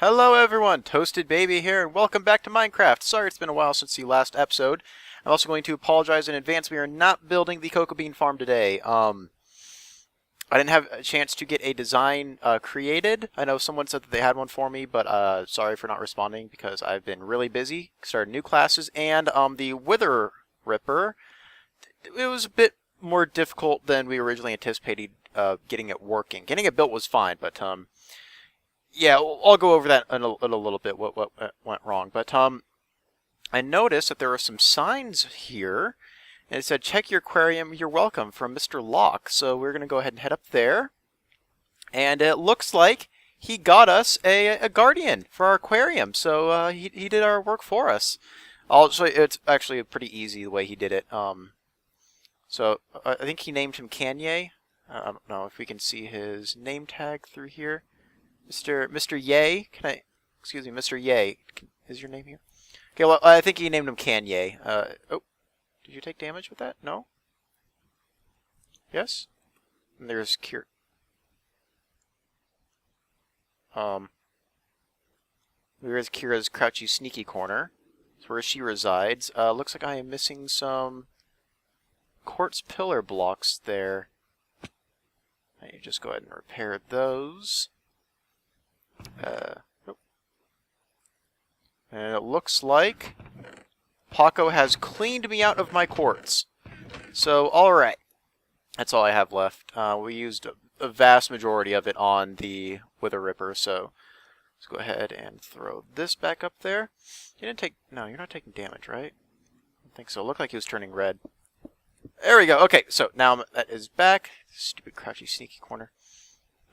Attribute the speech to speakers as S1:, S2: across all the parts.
S1: Hello everyone, Toasted Baby here, and welcome back to Minecraft. Sorry it's been a while since the last episode. I'm also going to apologize in advance. We are not building the cocoa bean farm today. I didn't have a chance to get a design created. I know someone said that they had one for me, but sorry for not responding because I've been really busy. Started new classes, and the Wither Ripper, it was a bit more difficult than we originally anticipated getting it working. Getting it built was fine, but yeah, I'll go over that in a little bit, what went wrong. But I noticed that there are some signs here, and it said, check your aquarium, you're welcome, from Mr. Locke. So we're going to go ahead and head up there. And it looks like he got us a guardian for our aquarium. So he did our work for us. I'll show you, it's actually pretty easy the way he did it. So I think he named him Kanye. I don't know if we can see his name tag through here. Mr. Yay, excuse me, Mr. Yay, is your name here? Okay, well, I think he named him Kanye. Oh, did you take damage with that? No? Yes? And there's Here's Kira's crouchy sneaky corner. That's where she resides. Looks like I am missing some quartz pillar blocks there. I need to just go ahead and repair those. Nope. And it looks like Paco has cleaned me out of my quartz. So, alright. That's all I have left. We used a vast majority of it on the Wither Ripper, so let's go ahead and throw this back up there. You didn't take... No, you're not taking damage, right? I don't think so. It looked like he was turning red. There we go. Okay, so now that is back. Stupid crouchy sneaky corner.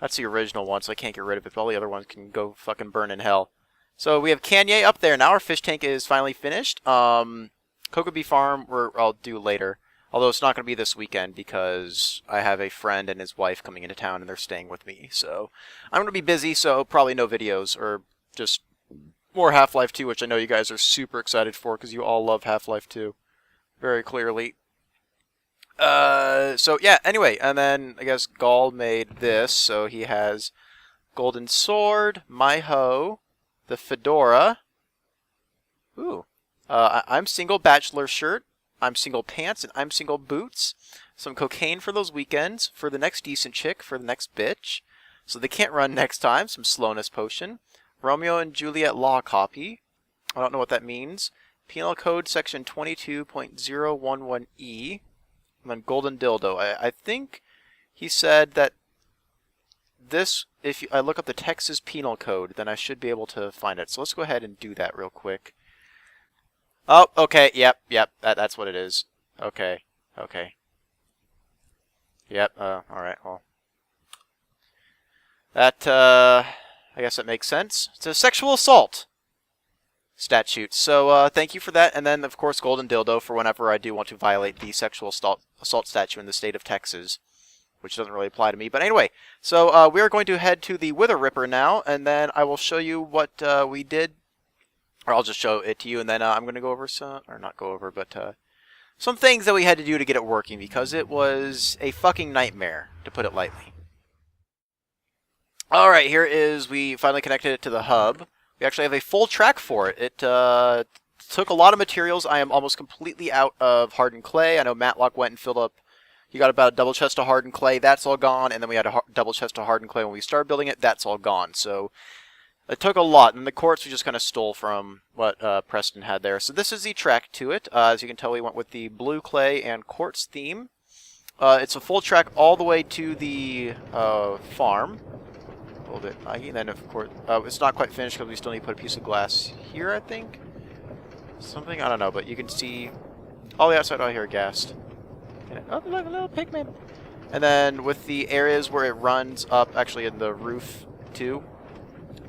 S1: That's the original one, so I can't get rid of it, but all the other ones can go fucking burn in hell. So we have Kanye up there. Now our fish tank is finally finished. Cocoa Bee Farm, I'll do later. Although it's not going to be this weekend because I have a friend and his wife coming into town and they're staying with me. So I'm going to be busy, so probably no videos or just more Half-Life 2, which I know you guys are super excited for because you all love Half-Life 2 very clearly. So yeah, anyway, and then I guess Gall made this, so he has golden sword, my hoe, the fedora. Ooh. I'm single bachelor shirt, I'm single pants, and I'm single boots. Some cocaine for those weekends, for the next decent chick, for the next bitch. So they can't run next time, some slowness potion. Romeo and Juliet law copy. I don't know what that means. Penal Code section 22.011E. And then golden dildo. I think he said that this, if I look up the Texas Penal Code, then I should be able to find it. So let's go ahead and do that real quick. Oh, okay, yep, that's what it is. Okay. Yep, alright, well. That, I guess that makes sense. It's a sexual assault statute. So thank you for that, and then of course golden dildo for whenever I do want to violate the sexual assault statute in the state of Texas, which doesn't really apply to me. But anyway, so we are going to head to the Wither Ripper now, and then I will show you what we did, or I'll just show it to you, and then I'm going to go over some, or not go over, but some things that we had to do to get it working because it was a fucking nightmare, to put it lightly. All right, here is we finally connected it to the hub. We actually have a full track for it. It took a lot of materials. I am almost completely out of hardened clay. I know Matlock went and filled up. He got about a double chest of hardened clay. That's all gone. And then we had a double chest of hardened clay when we started building it. That's all gone. So it took a lot. And the quartz we just kind of stole from what Preston had there. So this is the track to it. As you can tell, we went with the blue clay and quartz theme. It's a full track all the way to the farm. A little bit laggy, and then of course it's not quite finished because we still need to put a piece of glass here, I think. Something, I don't know, but you can see all the outside out here gassed. Oh, look, a little pigment. And then with the areas where it runs up, actually in the roof too,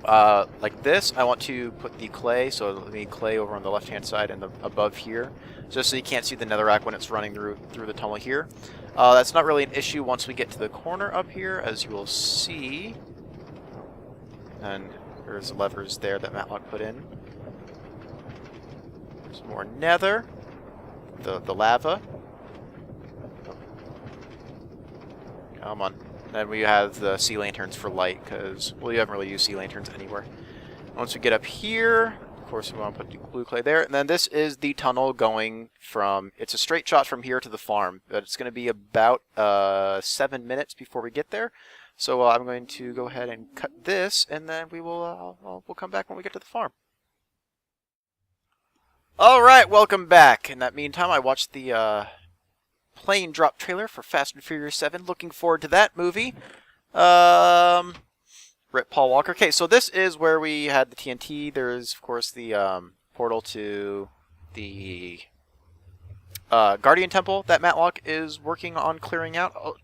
S1: like this, I want to put the clay, so let me clay over on the left hand side and above here, just so you can't see the netherrack when it's running through the tunnel here. That's not really an issue once we get to the corner up here, as you will see. And there's levers there that Matlock put in. There's more nether. The lava. Come on. Then we have the sea lanterns for light, because, well, you haven't really used sea lanterns anywhere. Once we get up here, of course we want to put the blue clay there, and then this is the tunnel going from, it's a straight shot from here to the farm, but it's going to be about 7 minutes before we get there. So I'm going to go ahead and cut this, and then we will we'll come back when we get to the farm. Alright, welcome back. In that meantime, I watched the plane drop trailer for Fast and Furious 7. Looking forward to that movie. Rip Paul Walker. Okay, so this is where we had the TNT. There's, of course, the portal to the Guardian Temple that Matlock is working on clearing out. Oh,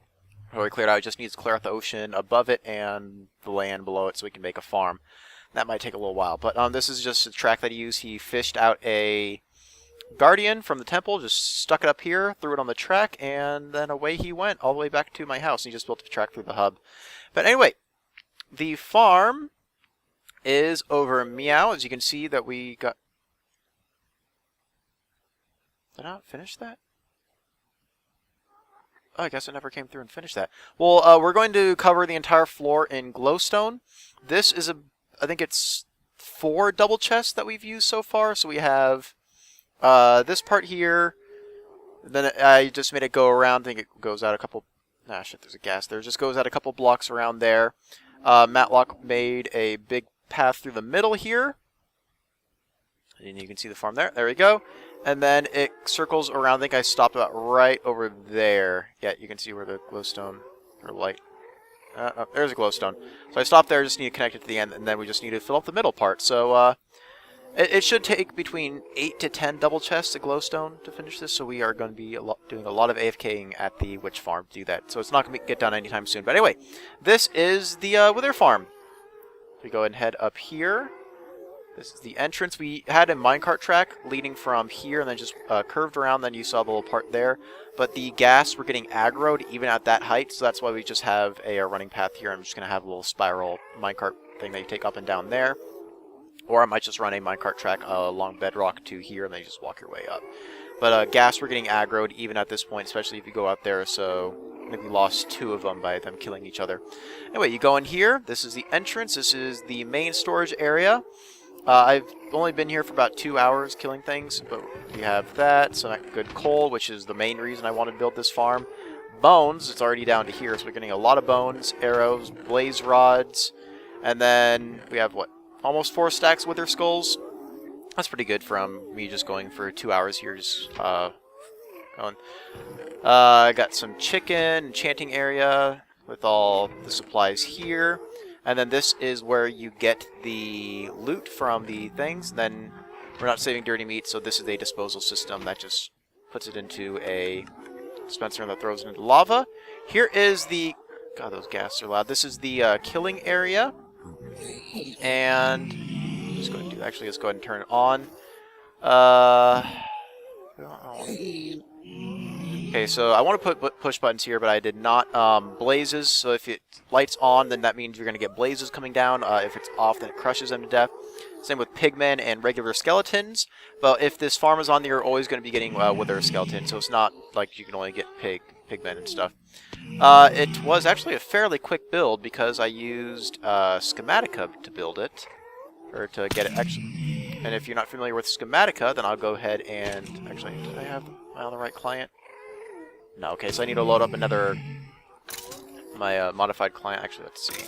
S1: we cleared out. It just needs to clear out the ocean above it and the land below it so we can make a farm. That might take a little while, but this is just a track that he used. He fished out a Guardian from the temple, just stuck it up here, threw it on the track, and then away he went all the way back to my house. He just built a track through the hub. But anyway, the farm is over Meow. As you can see that we got... Did I not finish that? Oh, I guess I never came through and finished that. Well, we're going to cover the entire floor in glowstone. This is I think it's 4 double chests that we've used so far. So we have this part here. Then I just made it go around. I think it goes out a couple... Ah, shit, there's a gas there. It just goes out a couple blocks around there. Matlock made a big path through the middle here. And you can see the farm there. There we go. And then it circles around. I think I stopped about right over there. Yeah, you can see where the glowstone or light... oh, there's a glowstone. So I stopped there, just need to connect it to the end, and then we just need to fill up the middle part. So it should take between 8 to 10 double chests of glowstone to finish this, so we are going to be doing a lot of AFKing at the witch farm to do that. So it's not going to get done anytime soon. But anyway, this is the Wither farm. We go ahead and head up here. This is the entrance. We had a minecart track leading from here and then just curved around. Then you saw the little part there. But the ghast were getting aggroed even at that height, so that's why we just have a running path here. I'm just going to have a little spiral minecart thing that you take up and down there. Or I might just run a minecart track along bedrock to here and then you just walk your way up. But ghast were getting aggroed even at this point, especially if you go out there, so maybe we lost 2 of them by them killing each other. Anyway, you go in here. This is the entrance. This is the main storage area. I've only been here for about 2 hours killing things, but we have that, some good coal, which is the main reason I wanted to build this farm. Bones, it's already down to here, so we're getting a lot of bones, arrows, blaze rods, and then we have, what, almost 4 stacks of wither skulls. That's pretty good from me just going for 2 hours here, just going. I got some chicken, enchanting area with all the supplies here. And then this is where you get the loot from the things. Then we're not saving dirty meat, so this is a disposal system that just puts it into a dispenser and that throws it into lava. Here is the... God, those ghasts are loud. This is the killing area. And... Just go ahead and do, actually, let's go ahead and turn it on. Okay, so I want to put push buttons here, but I did not. Blazes, so if it lights on, then that means you're going to get blazes coming down. If it's off, then it crushes them to death. Same with pigmen and regular skeletons. But if this farm is on, you're always going to be getting wither skeletons, so it's not like you can only get pigmen and stuff. It was actually a fairly quick build because I used Schematica to build it, or to get it actually. And if you're not familiar with Schematica, then I'll go ahead and actually, did I have am I on the right client? No, okay, so I need to load up my modified client. Actually, let's see.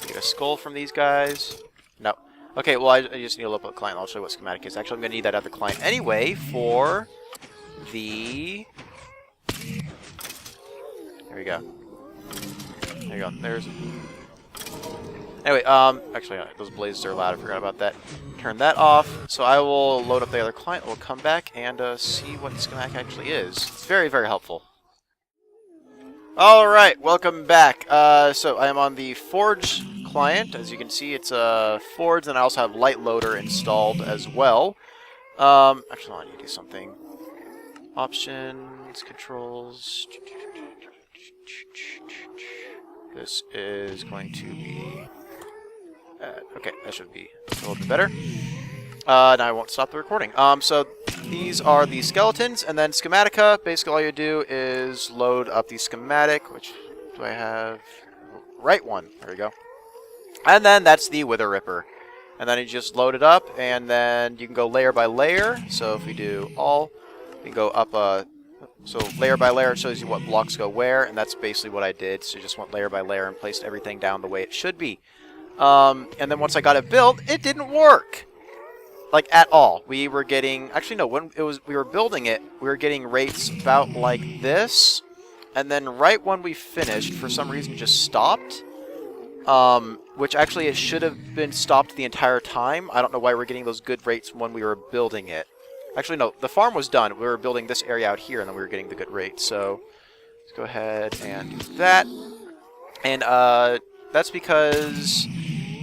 S1: Get a skull from these guys. No. Okay, well, I just need to load up a client. I'll show you what schematic is. Actually, I'm going to need that other client anyway for the... There we go. There you go. There's... Anyway, actually, those blazes are loud. I forgot about that. Turn that off. So I will load up the other client. We'll come back and see what the schematic actually is. It's very, very helpful. Alright, welcome back. So I am on the Forge client. As you can see, it's Forge, and I also have Light Loader installed as well. Actually, I need to do something. Options, controls. This is going to be... okay, that should be a little bit better. Now I won't stop the recording. So these are the skeletons, and then Schematica. Basically, all you do is load up the schematic, which do I have? Right one. There we go. And then that's the Wither Ripper. And then you just load it up, and then you can go layer by layer. So if we do all, we can go up so layer by layer shows you what blocks go where, and that's basically what I did. So just went layer by layer and placed everything down the way it should be. And then once I got it built, it didn't work. Like, at all. We were getting... Actually, no. When we were building it, we were getting rates about like this. And then right when we finished, for some reason, just stopped. Which actually, it should have been stopped the entire time. I don't know why we're getting those good rates when we were building it. Actually, no. The farm was done. We were building this area out here, and then we were getting the good rates. So, let's go ahead and do that. And, that's because...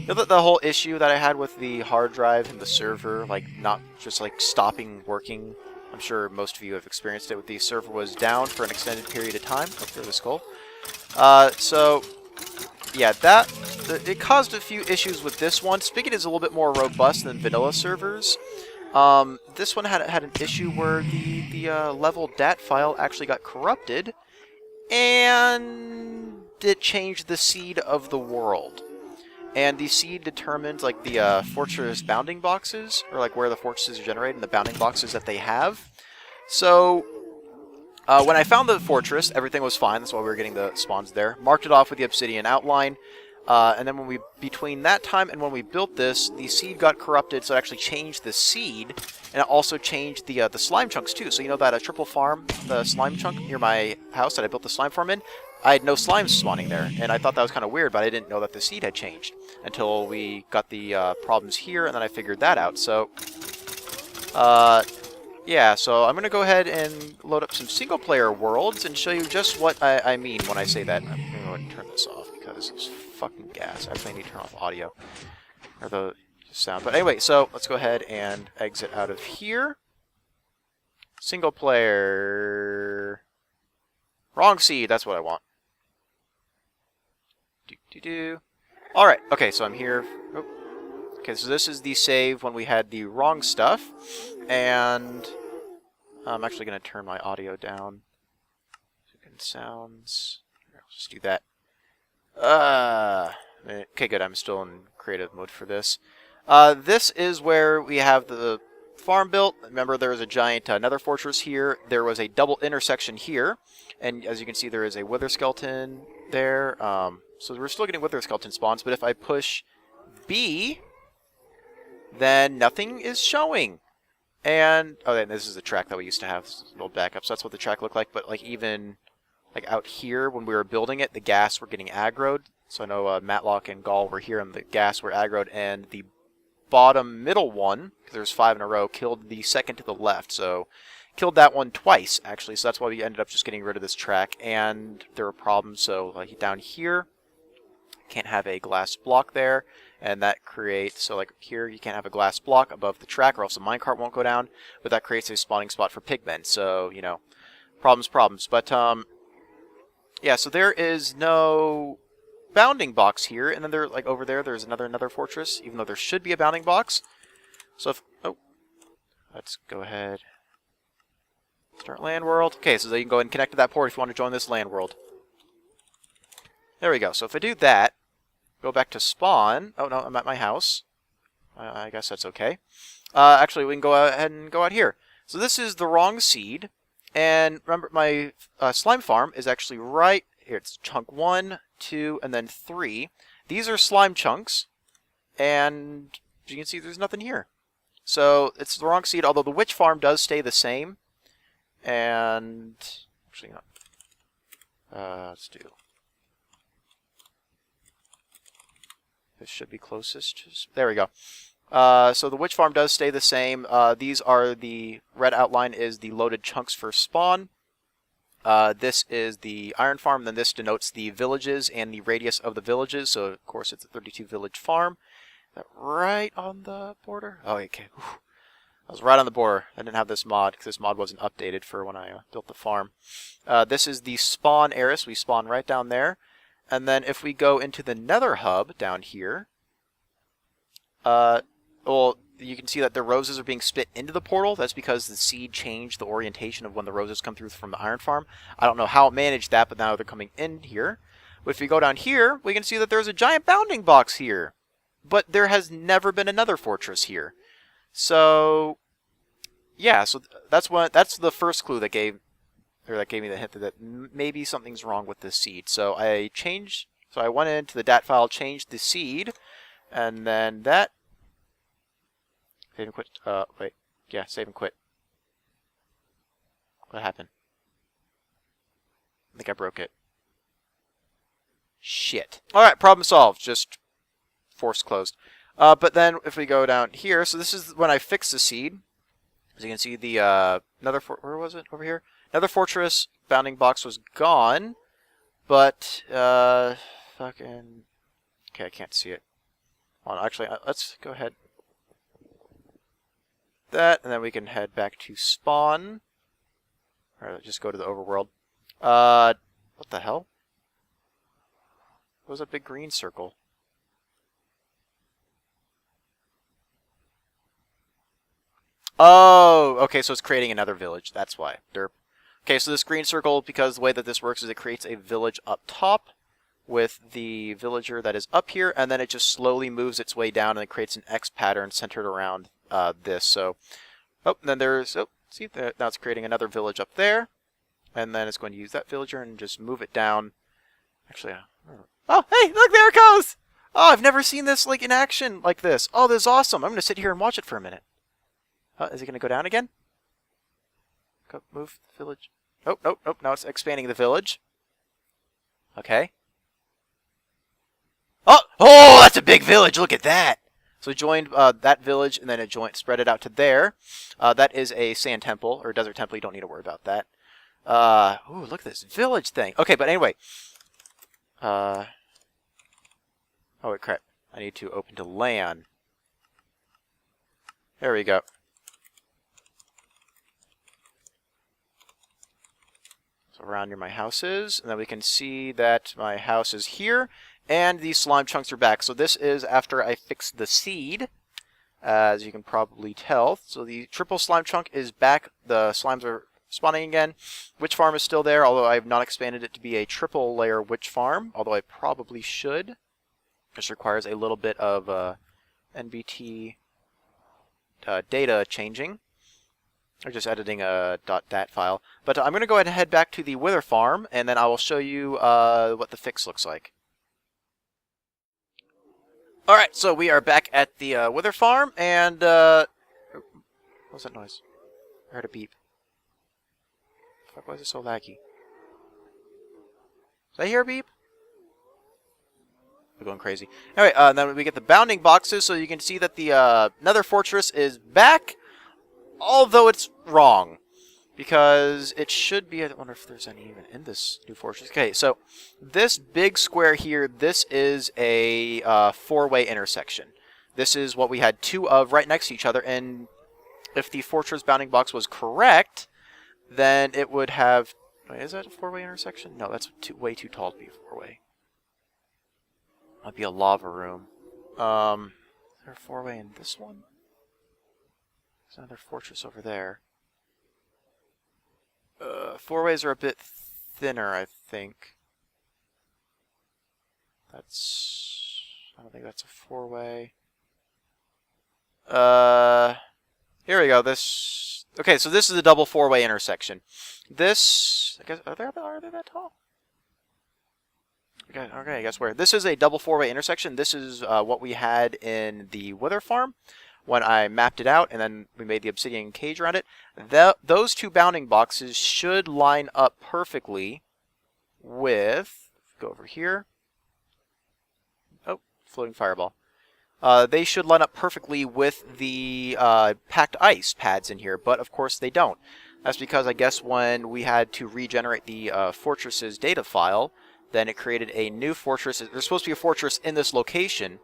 S1: You know, the whole issue that I had with the hard drive and the server, like, not just, like, stopping working. I'm sure most of you have experienced it. The server was down for an extended period of time. Up through the skull. So, yeah, it caused a few issues with this one. Spigot is a little bit more robust than vanilla servers. This one had an issue where the level dat file actually got corrupted, and it changed the seed of the world. And the seed determines, like, the fortress bounding boxes, or, like, where the fortresses are generated and the bounding boxes that they have. So, when I found the fortress, everything was fine. That's why we were getting the spawns there. Marked it off with the obsidian outline. And then between that time and when we built this, the seed got corrupted, so it actually changed the seed. And it also changed the slime chunks, too. So, you know that triple farm, the slime chunk near my house that I built the slime farm in? I had no slimes spawning there, and I thought that was kind of weird, but I didn't know that the seed had changed until we got the problems here, and then I figured that out. So, yeah, so I'm going to go ahead and load up some single-player worlds and show you just what I mean when I say that. I'm going to go ahead and turn this off because it's fucking gas. I actually need to turn off audio, or the sound. But anyway, so let's go ahead and exit out of here. Single-player... Wrong seed, that's what I want. Alright, okay, so I'm here. Oh. Okay, so this is the save when we had the wrong stuff. And I'm actually going to turn my audio down. Sounds. Here, I'll just do that. Okay, good, I'm still in creative mode for this. This is where we have the farm built. Remember, there was a giant nether fortress here. There was a double intersection here. And as you can see, there is a wither skeleton there. So we're still getting wither skeleton spawns, but if I push B, then nothing is showing. And, oh, and this is the track that we used to have, little backup. So that's what the track looked like, but like even like out here when we were building it, the ghast were getting aggroed. So I know Matlock and Gall were here and the ghast were aggroed, and the bottom middle one, because there's 5 in a row, killed the second to the left. So killed that one twice, actually, so that's why we ended up just getting rid of this track, and there were problems. So like down here, can't have a glass block there, and that creates, so like here, you can't have a glass block above the track, or else the minecart won't go down, but that creates a spawning spot for pigmen, so, you know, problems. But, yeah, so there is no bounding box here, and then there, like over there, there's another fortress, even though there should be a bounding box. So if, oh, let's go ahead. Start land world. Okay, so you can go ahead and connect to that port if you want to join this land world. There we go. So if I do that, go back to spawn. Oh no, I'm at my house. I guess that's okay. Actually, we can go ahead and go out here. So this is the wrong seed. And remember, my slime farm is actually right here. It's chunk 1, 2, and then 3. These are slime chunks. And as you can see, there's nothing here. So it's the wrong seed, although the witch farm does stay the same. And actually not. Let's do. This should be closest. There we go. So the witch farm does stay the same. These are the red outline is the loaded chunks for spawn. This is the iron farm. Then this denotes the villages and the radius of the villages. So of course it's a 32 village farm. Is that right on the border? Oh, okay. Whew. I was right on the border. I didn't have this mod because this mod wasn't updated for when I built the farm. This is the spawn area. So we spawn right down there. And then if we go into the nether hub down here, well, you can see that the roses are being spit into the portal. That's because the seed changed the orientation of when the roses come through from the iron farm. I don't know how it managed that, but now they're coming in here. But if we go down here, we can see that there's a giant bounding box here. but there has never been another fortress here. So yeah, so that's the first clue that gave me the hint that maybe something's wrong with this seed. So I went into the dat file, changed the seed, and then that save and quit. Wait, yeah, save and quit. What happened? I think I broke it. Shit. All right, problem solved. Just force closed. But then if we go down here, so this is when I fixed the seed. As you can see, the where was it? Over here. Nether fortress bounding box was gone, but fucking okay, I can't see it. Hold on, actually, let's go ahead. That, and then we can head back to spawn. Or just go to the overworld. What the hell? What was that big green circle? Oh, okay, so it's creating another village. That's why. Derp. Okay, so this green circle, because the way that this works is it creates a village up top with the villager that is up here, and then it just slowly moves its way down and it creates an X pattern centered around this. So, then there's, see, now it's creating another village up there, and then it's going to use that villager and just move it down. Actually, oh, hey, look, there it goes! Oh, I've never seen this like in action like this. Oh, this is awesome. I'm going to sit here and watch it for a minute. Is it going to go down again? Go, move the village. Oh, nope, nope. Now it's expanding the village. Okay. Oh, that's a big village. Look at that. So it joined that village, and then it spread it out to there. That is a sand temple, or desert temple. You don't need to worry about that. Ooh, look at this village thing. Okay, but anyway. Oh, wait, crap. I need to open to LAN. There we go. So around near my house is, and then we can see that my house is here, and these slime chunks are back. So this is after I fixed the seed, as you can probably tell. So the triple slime chunk is back. The slimes are spawning again. Witch farm is still there, although I have not expanded it to be a triple layer witch farm, although I probably should. This requires a little bit of NBT data changing. Or just editing a .dat file. But I'm going to go ahead and head back to the wither farm, and then I will show you what the fix looks like. Alright, so we are back at the wither farm, and what was that noise? I heard a beep. Fuck, why is it so laggy? Did I hear a beep? I'm going crazy. Alright, then we get the bounding boxes, so you can see that the Nether fortress is back. Although it's wrong, because it should be, I wonder if there's any even in this new fortress. Okay, so this big square here, this is a four-way intersection. This is what we had two of right next to each other, and if the fortress bounding box was correct, then it would have, wait, is that a four-way intersection? No, that's way too tall to be a four-way. That'd be a lava room. Is there a four-way in this one? There's another fortress over there. Four ways are a bit thinner, I think. I don't think that's a four-way. Here we go. Okay, so this is a double four-way intersection. This, I guess, are they that tall? Okay, I guess where. This is a double four-way intersection. This is what we had in the wither farm when I mapped it out, and then we made the obsidian cage around it. Those two bounding boxes should line up perfectly with, go over here. Oh, floating fireball. They should line up perfectly with the packed ice pads in here, but of course they don't. That's because I guess when we had to regenerate the fortress's data file, then it created a new fortress. There's supposed to be a fortress in this location,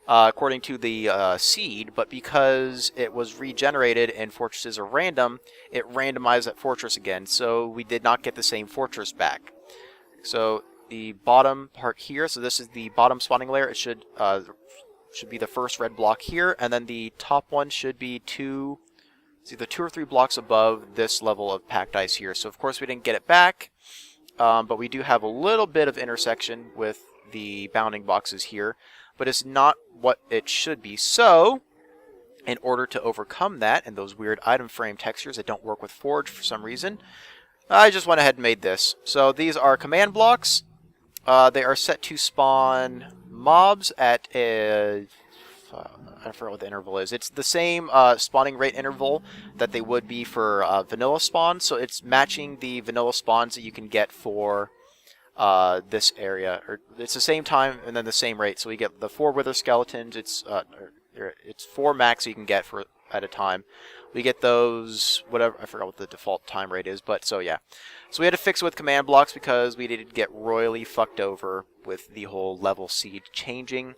S1: according to the seed, but because it was regenerated and fortresses are random, it randomized that fortress again, so we did not get the same fortress back. So the bottom part here, so this is the bottom spawning layer, it should be the first red block here, and then the top one should be it's either 2 or 3 blocks above this level of packed ice here. So of course we didn't get it back, but we do have a little bit of intersection with the bounding boxes here. but it's not what it should be. So, in order to overcome that and those weird item frame textures that don't work with Forge for some reason, I just went ahead and made this. So these are command blocks. They are set to spawn mobs at a... I forget what the interval is. It's the same spawning rate interval that they would be for vanilla spawns. So it's matching the vanilla spawns that you can get for this area. Or it's the same time and then the same rate. So we get the 4 wither skeletons. It's 4 max you can get for at a time. We get those, whatever, I forgot what the default time rate is, but so yeah. So we had to fix it with command blocks because we did get royally fucked over with the whole level seed changing.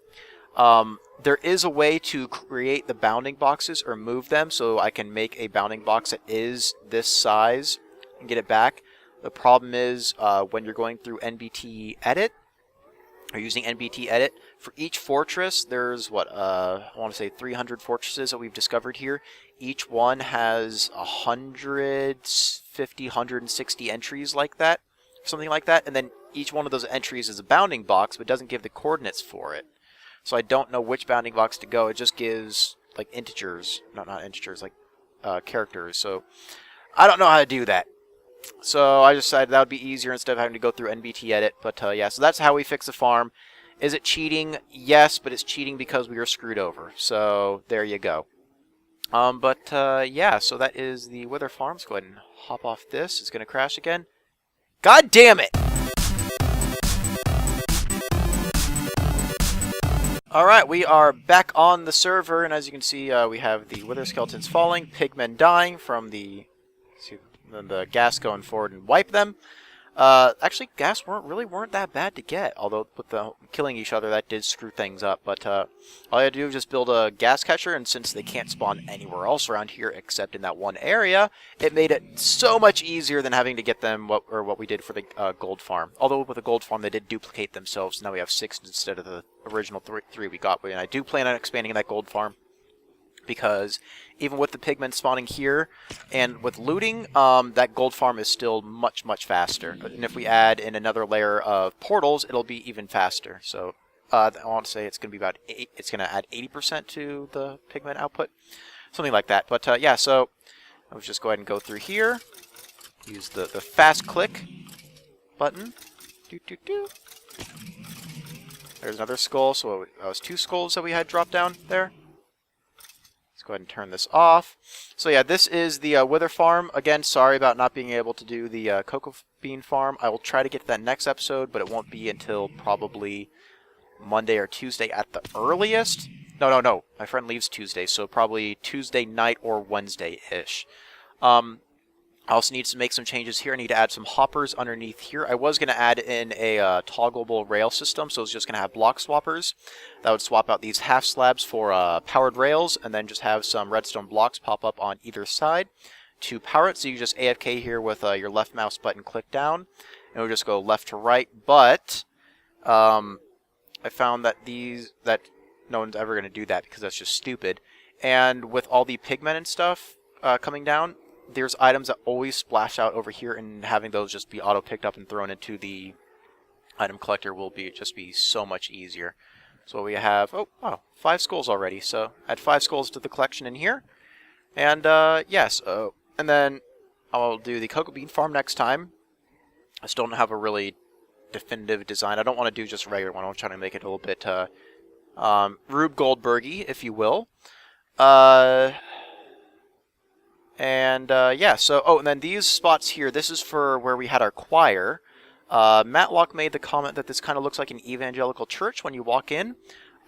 S1: There is a way to create the bounding boxes or move them, so I can make a bounding box that is this size and get it back. The problem is when you're going through NBT edit, or using NBT edit, for each fortress, there's what, I want to say 300 fortresses that we've discovered here. Each one has 150, 160 entries like that, something like that, and then each one of those entries is a bounding box, but doesn't give the coordinates for it. So I don't know which bounding box to go. It just gives like integers, not integers, like characters. So I don't know how to do that. So I decided that would be easier instead of having to go through NBT edit. But yeah, so that's how we fix the farm. Is it cheating? Yes, but it's cheating because we were screwed over. So there you go. Yeah, so that is the Wither farm. Let's go ahead and hop off this. It's going to crash again. God damn it! Alright, we are back on the server, and as you can see, we have the Wither skeletons falling, pigmen dying from the gas going forward and wipe them. Actually, gas really weren't that bad to get, although with the killing each other, that did screw things up. But all I had to do was just build a gas catcher, and since they can't spawn anywhere else around here except in that one area, it made it so much easier than having to get them what we did for the gold farm. Although with the gold farm, they did duplicate themselves. Now we have 6 instead of the original 3 we got. And I do plan on expanding that gold farm, because even with the pigmen spawning here and with looting, that gold farm is still much, much faster. And if we add in another layer of portals, it'll be even faster. So I want to say it's going to be about it's going to add 80% to the pigmen output, something like that. But yeah, so let's just go ahead and go through here. Use the fast click button. There's another skull. So that was 2 skulls that we had dropped down there. Go ahead and turn this off. So yeah, this is the Wither farm. Again, sorry about not being able to do the cocoa bean farm. I will try to get to that next episode, but it won't be until probably Monday or Tuesday at the earliest. No. My friend leaves Tuesday, so probably Tuesday night or Wednesday-ish. I also need to make some changes here. I need to add some hoppers underneath here. I was going to add in a toggleable rail system, so it's just going to have block swappers. That would swap out these half slabs for powered rails, and then just have some redstone blocks pop up on either side to power it. So you just AFK here with your left mouse button click down, and we'll just go left to right. But I found that no one's ever going to do that because that's just stupid. And with all the pigmen and stuff coming down, there's items that always splash out over here, and having those just be auto-picked up and thrown into the item collector will just be so much easier. So we have, 5 skulls already, so add 5 skulls to the collection in here. And, yes, and then I'll do the cocoa bean farm next time. I still don't have a really definitive design. I don't want to do just a regular one. I'm trying to make it a little bit, Rube Goldberg-y, if you will. Yeah, so, and then these spots here, this is for where we had our choir. Matlock made the comment that this kind of looks like an evangelical church when you walk in.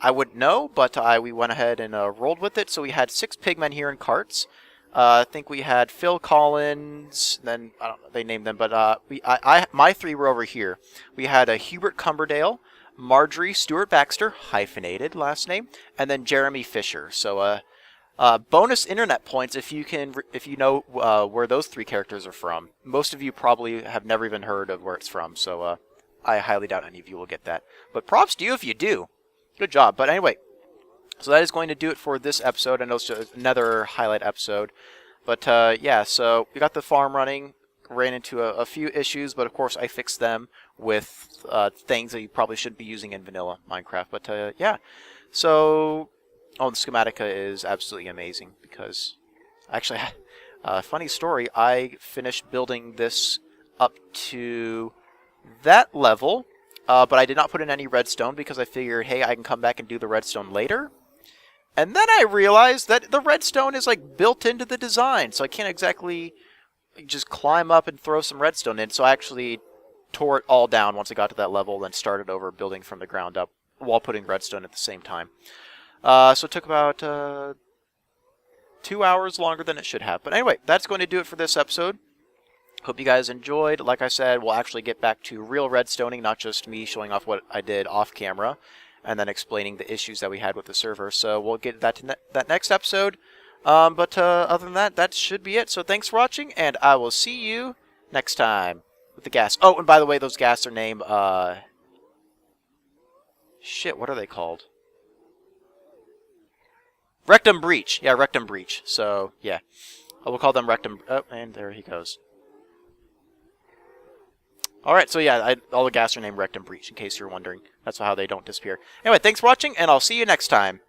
S1: I wouldn't know, but we went ahead and rolled with it. So we had 6 pigmen here in carts. I think we had Phil Collins, then, I don't know, they named them, but my 3 were over here. We had Hubert Cumberdale, Marjorie Stewart Baxter, hyphenated last name, and then Jeremy Fisher. So, bonus internet points if you know where those 3 characters are from. Most of you probably have never even heard of where it's from, so I highly doubt any of you will get that. But props to you if you do. Good job. But anyway, so that is going to do it for this episode. I know it's just another highlight episode. But yeah, so we got the farm running. ran into a few issues, but of course I fixed them with things that you probably shouldn't be using in vanilla Minecraft. But yeah, so the Schematica is absolutely amazing because actually, funny story, I finished building this up to that level, but I did not put in any redstone because I figured, hey, I can come back and do the redstone later. And then I realized that the redstone is like built into the design, so I can't exactly just climb up and throw some redstone in. So I actually tore it all down once I got to that level, then started over building from the ground up while putting redstone at the same time. So it took about 2 hours longer than it should have. But anyway, that's going to do it for this episode. Hope you guys enjoyed. Like I said, we'll actually get back to real redstoning, not just me showing off what I did off camera and then explaining the issues that we had with the server. So we'll get that to that next episode. But other than that, that should be it. So thanks for watching, and I will see you next time with the gas. Oh, and by the way, those gas are named, shit, what are they called? Rectum Breach. Yeah, Rectum Breach. So, yeah. I will call them Rectum... Oh, and there he goes. Alright, so yeah, all the gas are named Rectum Breach, in case you're wondering. That's how they don't disappear. Anyway, thanks for watching, and I'll see you next time.